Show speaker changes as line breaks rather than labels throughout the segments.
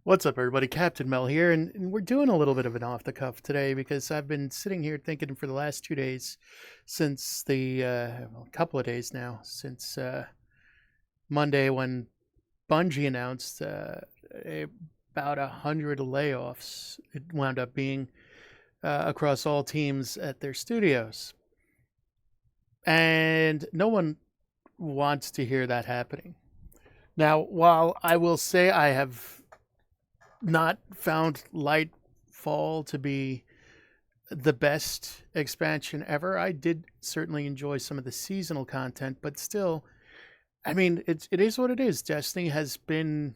What's up, everybody? Captain Mel here, and we're doing a little bit of an off the cuff today because I've been sitting here thinking for the last 2 days since a couple of days now, since Monday when Bungie announced about 100 layoffs. It wound up being across all teams at their studios. And no one wants to hear that happening. Now, while I will say I have not found Lightfall to be the best expansion ever. I did certainly enjoy some of the seasonal content, but still, I mean, it is what it is. Destiny has been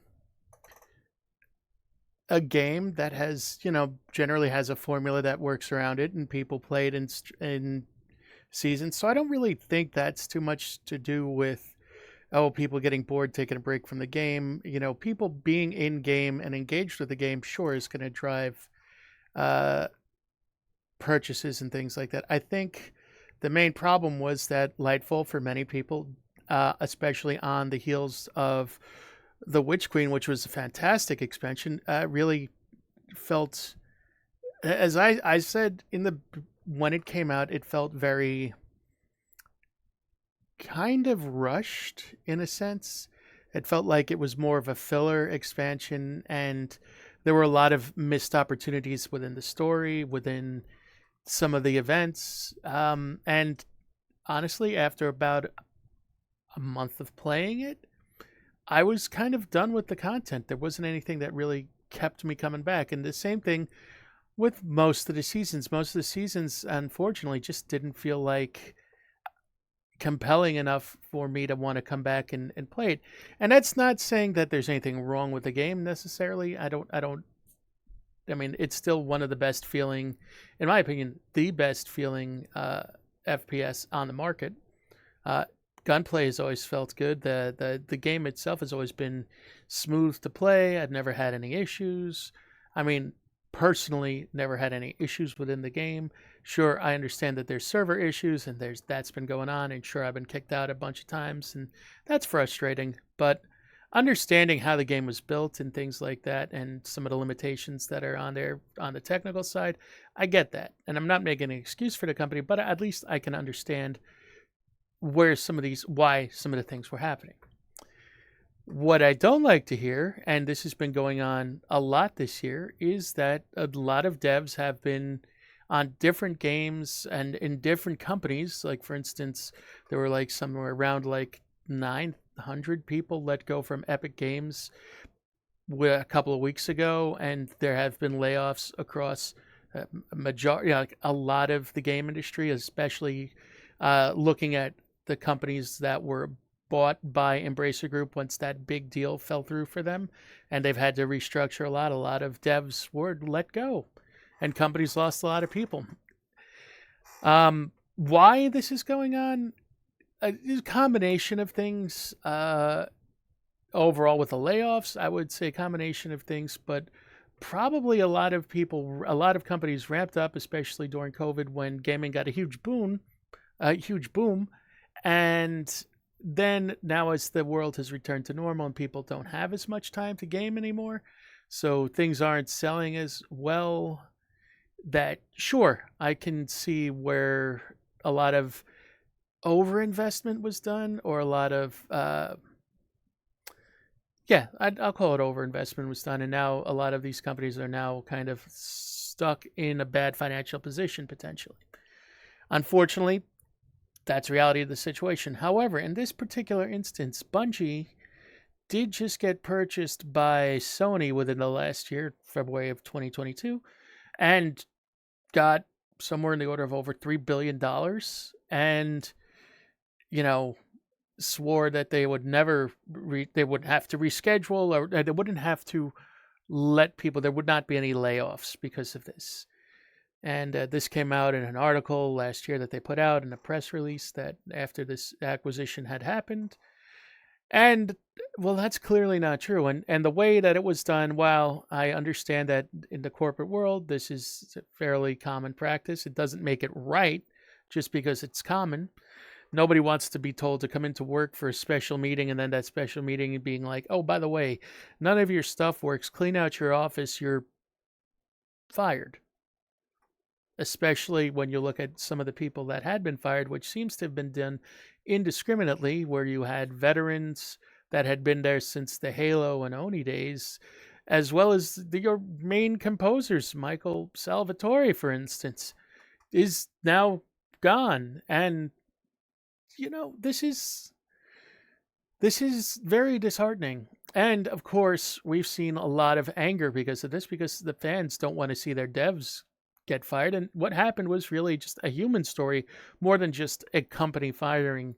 a game that has, generally has a formula that works around it, and people play it in seasons. So I don't really think that's too much to do with people getting bored, taking a break from the game. People being in game and engaged with the game, sure, is going to drive uh, purchases and things like that. I think the main problem was that Lightfall, for many people, especially on the heels of the Witch Queen, which was a fantastic expansion, really felt, as I said when it came out, it felt very kind of rushed in a sense. It felt like it was more of a filler expansion, and there were a lot of missed opportunities within the story, within some of the events. And honestly, after about a month of playing it, I was kind of done with the content. There wasn't anything that really kept me coming back. And the same thing with most of the seasons. Most of the seasons, unfortunately, just didn't feel like compelling enough for me to want to come back and play it. And that's not saying that there's anything wrong with the game necessarily. I mean, it's still one of the best feeling, in my opinion, the best feeling FPS on the market. Uh, Gunplay has always felt good. The game itself has always been smooth to play. I've never had any issues. I mean, personally, never had any issues within the game. Sure, I understand that there's server issues and that's been going on, and sure, I've been kicked out a bunch of times, and that's frustrating. But understanding how the game was built and things like that, and some of the limitations that are on there on the technical side, I get that, and I'm not making an excuse for the company, but at least I can understand why some of the things were happening. What I don't like to hear, and this has been going on a lot this year, is that a lot of devs have been on different games and in different companies. Like, for instance, there were like somewhere around like 900 people let go from Epic Games a couple of weeks ago, and there have been layoffs across like a lot of the game industry, especially looking at the companies that were bought by Embracer Group once that big deal fell through for them, and they've had to restructure a lot. A lot of devs were let go, and companies lost a lot of people. Why this is going on? A combination of things. Overall, with the layoffs, I would say a combination of things, but probably a lot of companies ramped up, especially during COVID when gaming got a huge boom, and then now as the world has returned to normal and people don't have as much time to game anymore, so things aren't selling as well, that sure, I can see where a lot of overinvestment was done, or a lot of I'll call it overinvestment was done, and now a lot of these companies are now kind of stuck in a bad financial position potentially. Unfortunately, that's reality of the situation. However, in this particular instance, Bungie did just get purchased by Sony within the last year, February of 2022, and got somewhere in the order of over $3 billion, and, swore that they would never, they would have to reschedule, or they wouldn't have to let people, there would not be any layoffs because of this. And this came out in an article last year that they put out in a press release that after this acquisition had happened. And, well, that's clearly not true. And the way that it was done, while I understand that in the corporate world, this is a fairly common practice, it doesn't make it right just because it's common. Nobody wants to be told to come into work for a special meeting and then that special meeting being like, oh, by the way, none of your stuff works. Clean out your office. You're fired. Especially when you look at some of the people that had been fired, which seems to have been done indiscriminately, where you had veterans that had been there since the Halo and Oni days, as well as your main composers, Michael Salvatore, for instance, is now gone. And, this is very disheartening. And of course, we've seen a lot of anger because of this, because the fans don't want to see their devs get fired. And what happened was really just a human story more than just a company firing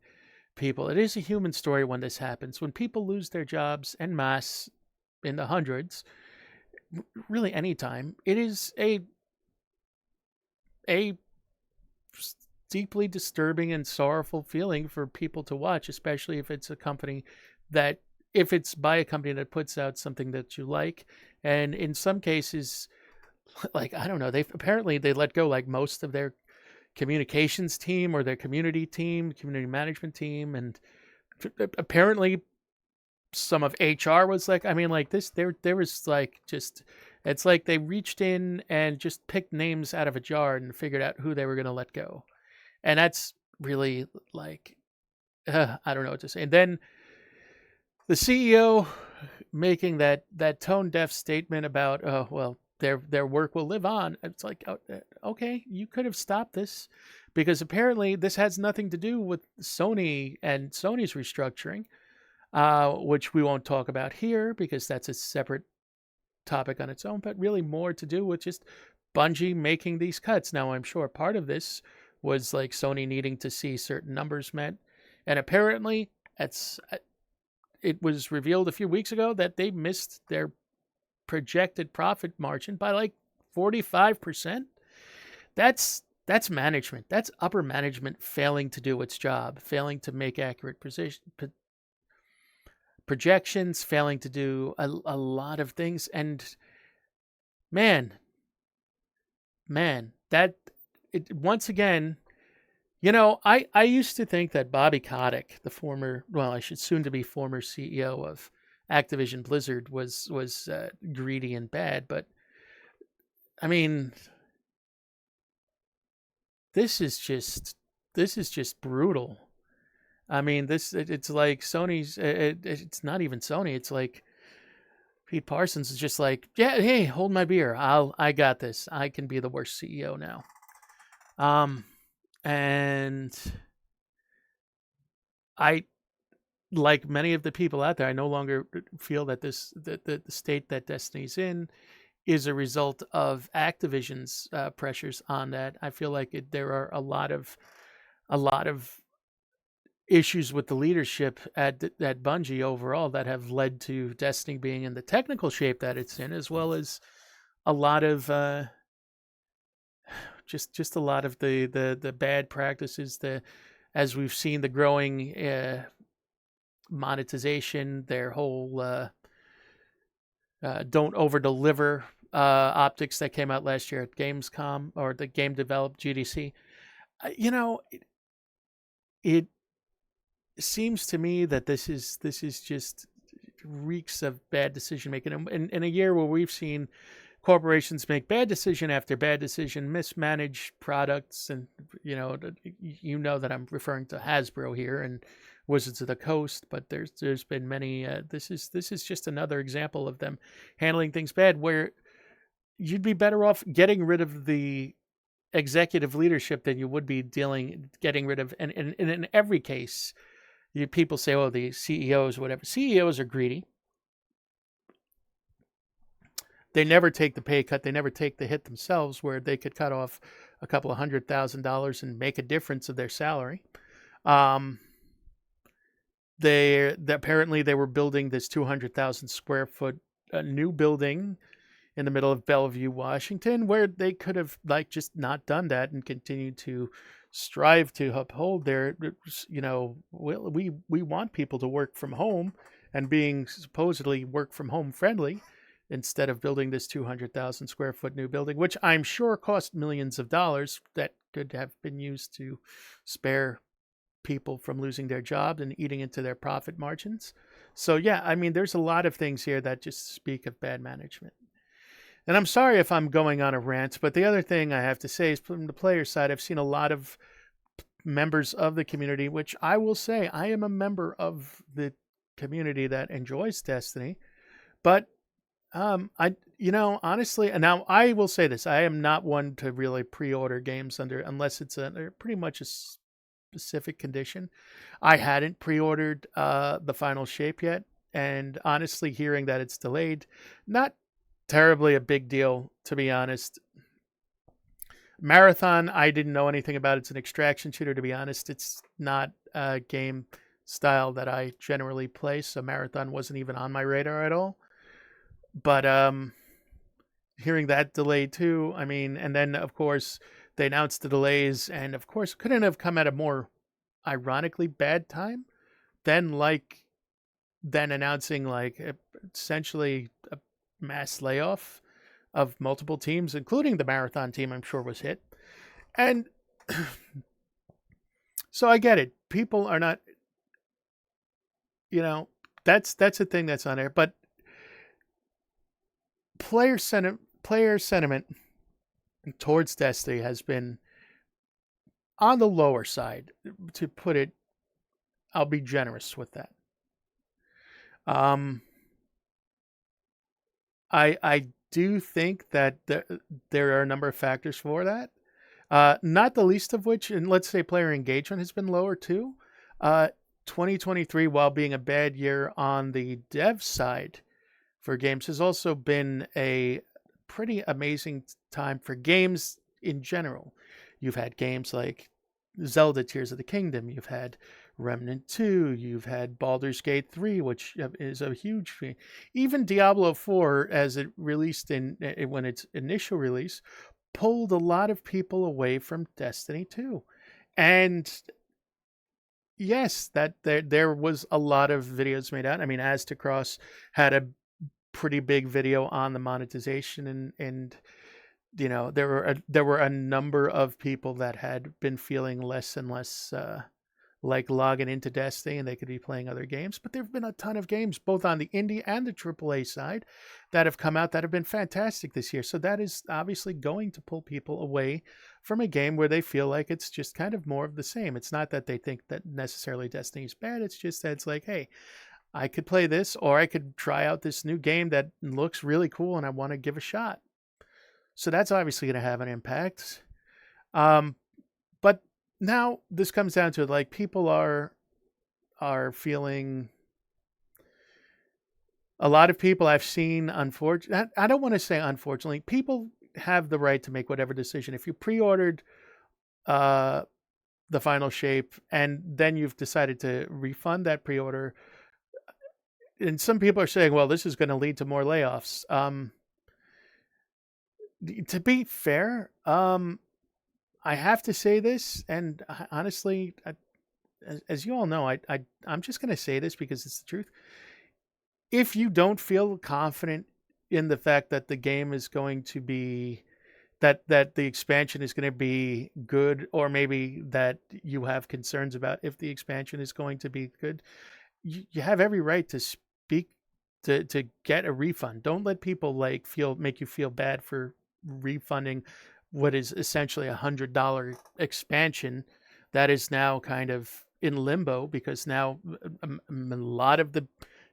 people. It is a human story when this happens. When people lose their jobs en masse in the hundreds, really anytime, it is a deeply disturbing and sorrowful feeling for people to watch, especially if it's a company that, if it's by a company that puts out something that you like. And in some cases, like, I don't know, they let go like most of their communications team or their community management team. And apparently some of HR was like, I mean, like this, there was like, just, it's like they reached in and just picked names out of a jar and figured out who they were going to let go. And that's really like, I don't know what to say. And then the CEO making that tone deaf statement about, oh, well, their work will live on. It's like, okay, you could have stopped this, because apparently this has nothing to do with Sony and Sony's restructuring, which we won't talk about here because that's a separate topic on its own, but really more to do with just Bungie making these cuts. Now, I'm sure part of this was like Sony needing to see certain numbers met. And apparently it was revealed a few weeks ago that they missed their projected profit margin by like 45%. That's management. That's upper management failing to do its job, failing to make accurate projections, failing to do a lot of things. And man, that it once again, I used to think that Bobby Kotick, the former, well, I should soon to be former CEO of Activision Blizzard, was greedy and bad. But I mean, this is just brutal. I mean, it's like Sony's. It's not even Sony. It's like Pete Parsons is just like, yeah, hey, hold my beer. I got this. I can be the worst CEO now. And I, like many of the people out there, I no longer feel that the state that Destiny's in is a result of Activision's pressures on that. I feel like there are a lot of issues with the leadership at Bungie overall that have led to Destiny being in the technical shape that it's in, as well as a lot of just a lot of the bad practices, as we've seen the growing monetization, their whole don't over deliver optics that came out last year at Gamescom, or the Game Develop GDC. It seems to me that this is just reeks of bad decision making. In a year where we've seen corporations make bad decision after bad decision, mismanage products, and that I'm referring to Hasbro here and Wizards of the Coast, but there's been many. This is just another example of them handling things bad, where you'd be better off getting rid of the executive leadership than you would be getting rid of. And in every case, people say, oh, the CEOs, whatever. CEOs are greedy. They never take the pay cut. They never take the hit themselves, where they could cut off a couple of $100,000 and make a difference of their salary. Apparently they were building this 200,000 square foot new building in the middle of Bellevue, Washington, where they could have just not done that and continued to strive to uphold their, we want people to work from home and being supposedly work from home friendly, instead of building this 200,000 square foot new building, which I'm sure cost millions of dollars that could have been used to spare people from losing their jobs and eating into their profit margins. So yeah, I mean, there's a lot of things here that just speak of bad management. And I'm sorry if I'm going on a rant, but the other thing I have to say is from the player side, I've seen a lot of members of the community, which I will say I am a member of the community that enjoys Destiny, but I, honestly, and now I will say this: I am not one to really pre-order games unless it's pretty much a specific condition. I hadn't pre-ordered the final shape yet, and honestly, hearing that it's delayed, not terribly a big deal, to be honest. Marathon, I didn't know anything about. It's an extraction shooter, to be honest. It's not a game style that I generally play, so Marathon wasn't even on my radar at all. But hearing that delay too, I mean, and then of course they announced the delays, and of course couldn't have come at a more ironically bad time than announcing essentially a mass layoff of multiple teams, including the Marathon team. I'm sure was hit, and so I get it. People are not, that's a thing that's on there, but player sentiment towards Destiny has been on the lower side, to put it. I'll be generous with that. I do think that there are a number of factors for that. Not the least of which, and let's say player engagement has been lower too. 2023, while being a bad year on the dev side for games, has also been a pretty amazing time for games in general. You've had games like Zelda Tears of the Kingdom, you've had Remnant 2, you've had Baldur's Gate 3, which is a huge thing. Even Diablo 4, as it released when its initial release, pulled a lot of people away from Destiny 2. And yes, that there was a lot of videos made out. I mean, As to Cross had a pretty big video on the monetization, and there were a number of people that had been feeling less and less like logging into Destiny, and they could be playing other games. But there have been a ton of games, both on the indie and the AAA side, that have come out that have been fantastic this year. So that is obviously going to pull people away from a game where they feel like it's just kind of more of the same. It's not that they think that necessarily Destiny is bad. It's just that it's like, hey, I could play this, or I could try out this new game that looks really cool and I want to give a shot. So that's obviously going to have an impact. But now this comes down to like people are feeling. A lot of people I've seen, unfortunately, I don't want to say unfortunately, people have the right to make whatever decision. If you pre-ordered the final shape and then you've decided to refund that pre-order, and some people are saying, well, this is going to lead to more layoffs. To be fair, I have to say this, and honestly, as you all know, I'm just going to say this because it's the truth. If you don't feel confident in the fact that the game is going to be, that the expansion is going to be good, or maybe that you have concerns about if the expansion is going to be good, you have every right to speak, to get a refund. Don't let people make you feel bad for refunding what is essentially $100 expansion that is now kind of in limbo, because now a lot of the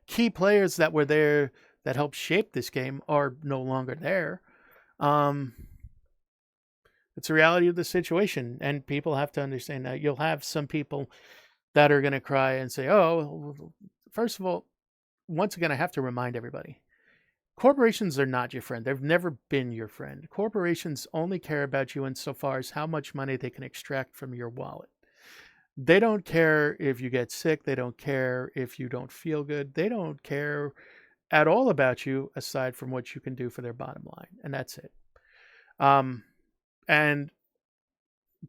key players that were there that helped shape this game are no longer there. It's a reality of the situation, and people have to understand that. You'll have some people that are going to cry and say, oh, first of all, once again, I have to remind everybody, corporations are not your friend. They've never been your friend. Corporations only care about you insofar as how much money they can extract from your wallet. They don't care if you get sick. They don't care if you don't feel good. They don't care at all about you aside from what you can do for their bottom line. And that's it. And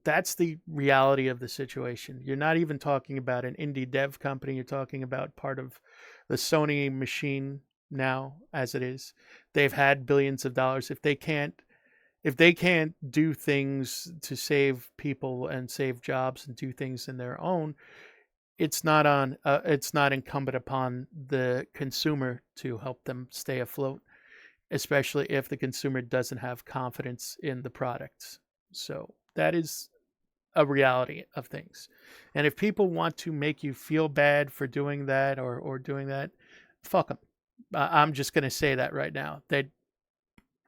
that's the reality of the situation. You're not even talking about an indie dev company. You're talking about part of the Sony machine now, as it is. They've had billions of dollars. If they can't if they can't do things to save people and save jobs and do things in their own, it's not incumbent upon the consumer to help them stay afloat, especially if the consumer doesn't have confidence in the products. So that is a reality of things. And if people want to make you feel bad for doing that or doing that, fuck them. I'm just going to say that right now.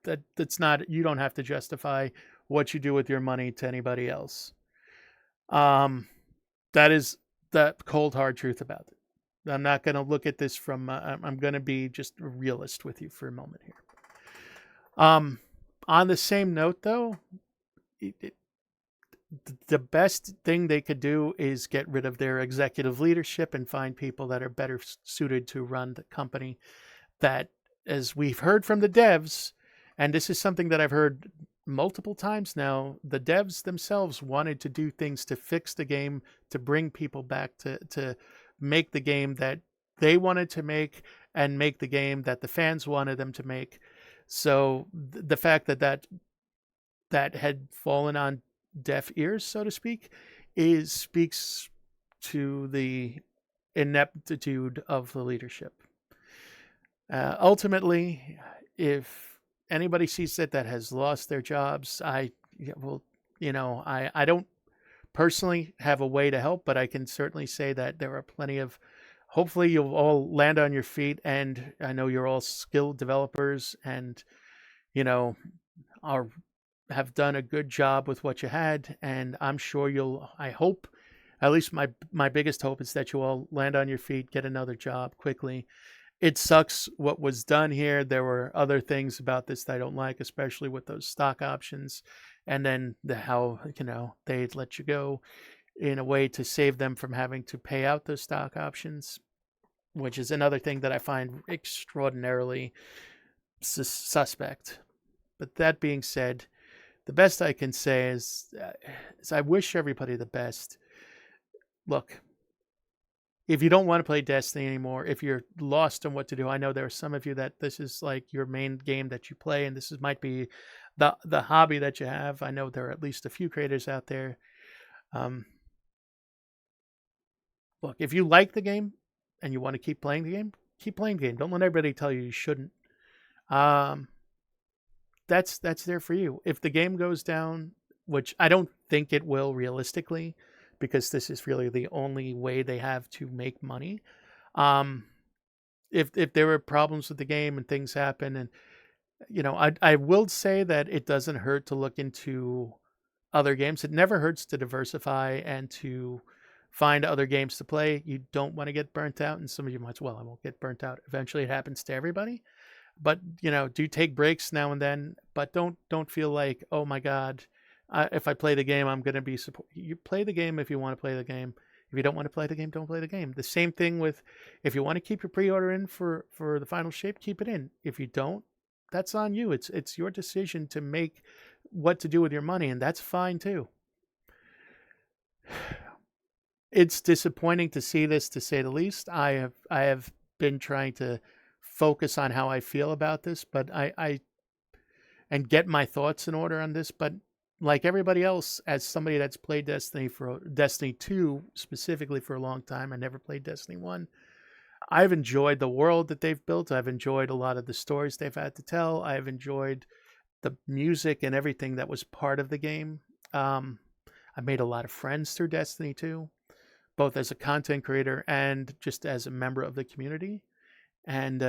That's not, you don't have to justify what you do with your money to anybody else. That is the cold hard truth about it. I'm not going to look at this from. I'm going to be just a realist with you for a moment here. On the same note, though, the best thing they could do is get rid of their executive leadership and find people that are better suited to run the company. That, as we've heard from the devs, and this is something that I've heard multiple times now, the devs themselves wanted to do things to fix the game, to bring people back to make the game that they wanted to make and make the game that the fans wanted them to make. So the fact that had fallen on deaf ears, so to speak, speaks to the ineptitude of the leadership. Ultimately, if anybody sees that has lost their jobs, I don't personally have a way to help, but I can certainly say that there are plenty of. Hopefully, you'll all land on your feet, and I know you're all skilled developers, and have done a good job with what you had, and I'm sure I hope, at least my biggest hope is that you all land on your feet, get another job quickly. It sucks what was done here. There were other things about this that I don't like, especially with those stock options, and then how they'd let you go in a way to save them from having to pay out those stock options, which is another thing that I find extraordinarily suspect. But that being said, the best I can say is I wish everybody the best. Look, if you don't want to play Destiny anymore, if you're lost on what to do, I know there are some of you that this is like your main game that you play, and might be the hobby that you have. I know there are at least a few creators out there. Look, if you like the game and you want to keep playing the game, keep playing the game. Don't let everybody tell you shouldn't. That's there for you. If the game goes down, which I don't think it will realistically, because this is really the only way they have to make money. If there were problems with the game and things happen, and I will say that it doesn't hurt to look into other games. It never hurts to diversify and to find other games to play. You don't want to get burnt out, and some of you might, well, I won't get burnt out. Eventually, it happens to everybody. But do take breaks now and then. But don't feel like, oh my God, if I play the game, I'm going to be support. You play the game if you want to play the game. If you don't want to play the game, don't play the game. The same thing with, if you want to keep your pre-order in for the final shape, keep it in. If you don't, that's on you. It's your decision to make what to do with your money, and that's fine too. It's disappointing to see this, to say the least. I have been trying to focus on how I feel about this, but I and get my thoughts in order on this. But like everybody else, as somebody that's played Destiny 2 specifically for a long time, I never played Destiny 1. I've enjoyed the world that they've built. I've enjoyed a lot of the stories they've had to tell. I've enjoyed the music and everything that was part of the game. I made a lot of friends through Destiny 2, both as a content creator and just as a member of the community. And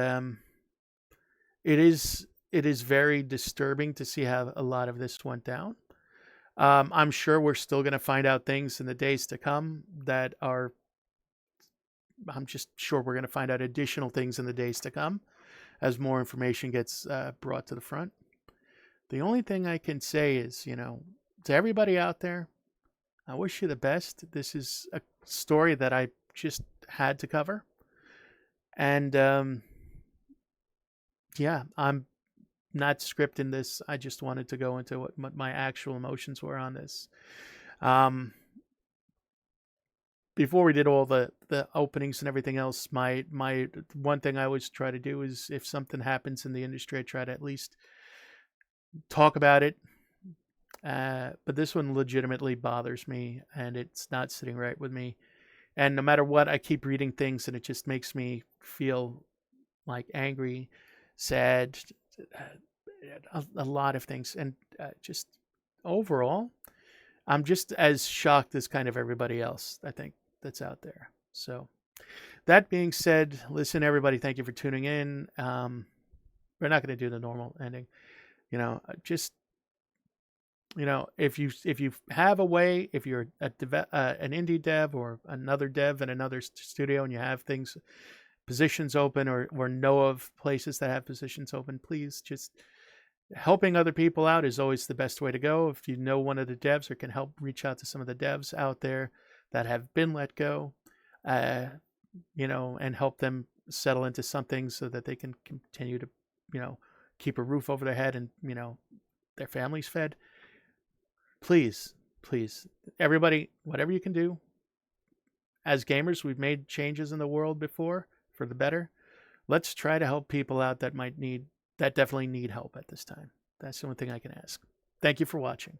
it is very disturbing to see how a lot of this went down. I'm sure we're still going to find out things in the days to come that are, I'm just sure we're going to find out additional things in the days to come as more information gets brought to the front. The only thing I can say is, to everybody out there, I wish you the best. This is a story that I just had to cover. And yeah, I'm not scripting this. I just wanted to go into what my actual emotions were on this. Before we did all the openings and everything else, my one thing I always try to do is, if something happens in the industry, I try to at least talk about it, But this one legitimately bothers me, and it's not sitting right with me. And no matter what, I keep reading things, and it just makes me feel like angry, sad, a lot of things. And just overall, I'm just as shocked as kind of everybody else, I think, that's out there. So, that being said, listen, everybody, thank you for tuning in. We're not going to do the normal ending. Just if you have a way, if you're an indie dev or another dev in another studio, and you have positions open, or know of places that have positions open, please just helping other people out is always the best way to go. If you know one of the devs or can help reach out to some of the devs out there that have been let go, and help them settle into something so that they can continue to, keep a roof over their head and, their families fed. Please, please, everybody, whatever you can do. As gamers, we've made changes in the world before for the better. Let's try to help people out that definitely need help at this time. That's the only thing I can ask. Thank you for watching.